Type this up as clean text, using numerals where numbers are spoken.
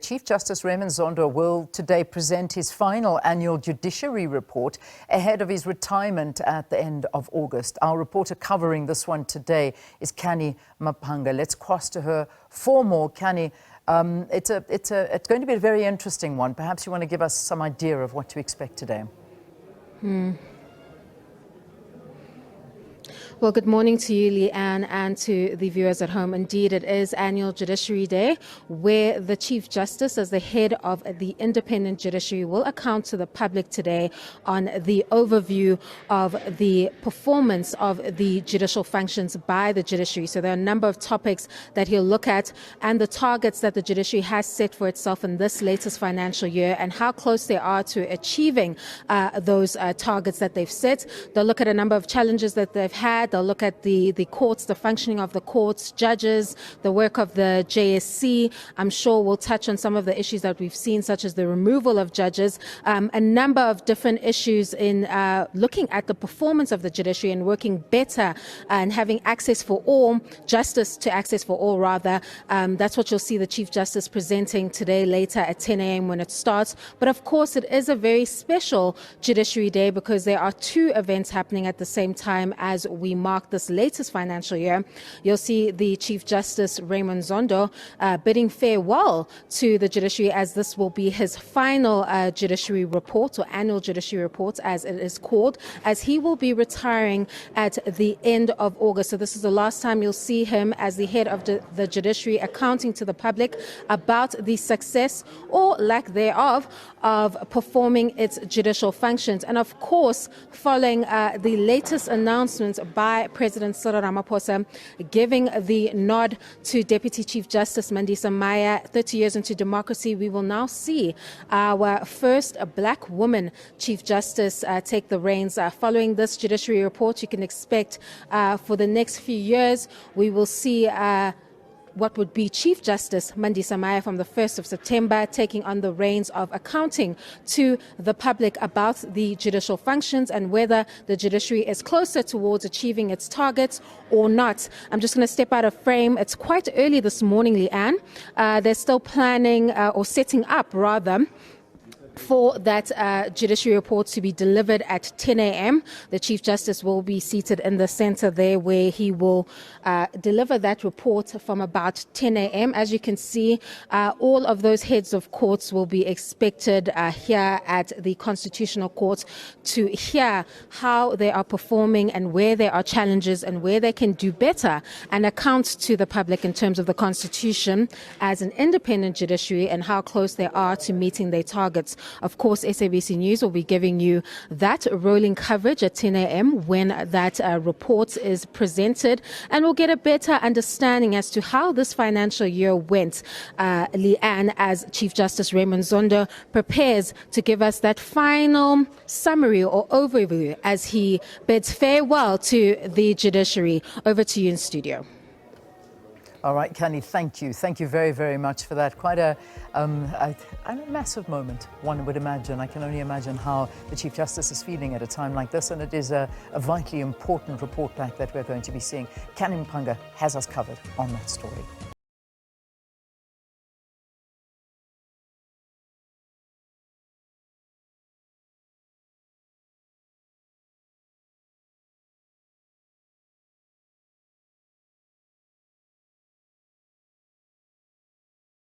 Chief Justice Raymond Zondo will today present his final Annual Judiciary Report ahead of his retirement at the end of August. Our reporter covering this one today is Canny Maphanga. Let's cross to her for more. Canny, it's going to be a very interesting one. Perhaps you want to give us some idea of what to expect today. Well, good morning to you, Leanne, and to the viewers at home. Indeed, it is Annual Judiciary Day, where the Chief Justice, as the head of the independent judiciary, will account to the public today on the overview of the performance of the judicial functions by the judiciary. So there are a number of topics that he'll look at, and the targets that the judiciary has set for itself in this latest financial year, and how close they are to achieving those targets that they've set. They'll look at a number of challenges that they've had. They'll look at the courts, the functioning of the courts, judges, the work of the JSC. I'm sure we'll touch on some of the issues that we've seen, such as the removal of judges, a number of different issues in looking at the performance of the judiciary and working better and having access for all, justice to access for all, rather. That's what you'll see the Chief Justice presenting today later at 10 a.m. when it starts. But of course, it is a very special Judiciary Day because there are two events happening at the same time as we mark this latest financial year. You'll see the Chief Justice Raymond Zondo bidding farewell to the judiciary, as this will be his final judiciary report, or annual judiciary report as it is called, as he will be retiring at the end of August. So this is the last time you'll see him as the head of the judiciary accounting to the public about the success or lack thereof of performing its judicial functions. And of course, following the latest announcements by President Cyril Ramaphosa giving the nod to Deputy Chief Justice Mandisa Maya, 30 years into democracy, we will now see our first black woman Chief Justice take the reins. Following this judiciary report, you can expect for the next few years, we will see what would be Chief Justice Mandisa Maya from the 1st of September taking on the reins of accounting to the public about the judicial functions and whether the judiciary is closer towards achieving its targets or not. I'm just going to step out of frame. It's quite early this morning, Leanne. They're still planning or setting up, rather, for that judiciary report to be delivered at 10 a.m. The Chief Justice will be seated in the center there, where he will deliver that report from about 10 a.m. As you can see, all of those heads of courts will be expected here at the Constitutional Court to hear how they are performing and where there are challenges and where they can do better, and account to the public in terms of the Constitution as an independent judiciary and how close they are to meeting their targets. Of course, SABC News will be giving you that rolling coverage at 10 a.m. when that report is presented, and we'll get a better understanding as to how this financial year went, Leanne, as Chief Justice Raymond Zondo prepares to give us that final summary or overview as he bids farewell to the judiciary. Over to you in studio. All right, Canny, thank you. Thank you very, very much for that. Quite a massive moment, one would imagine. I can only imagine how the Chief Justice is feeling at a time like this, and it is a vitally important report back that we're going to be seeing. Canny Maphanga has us covered on that story.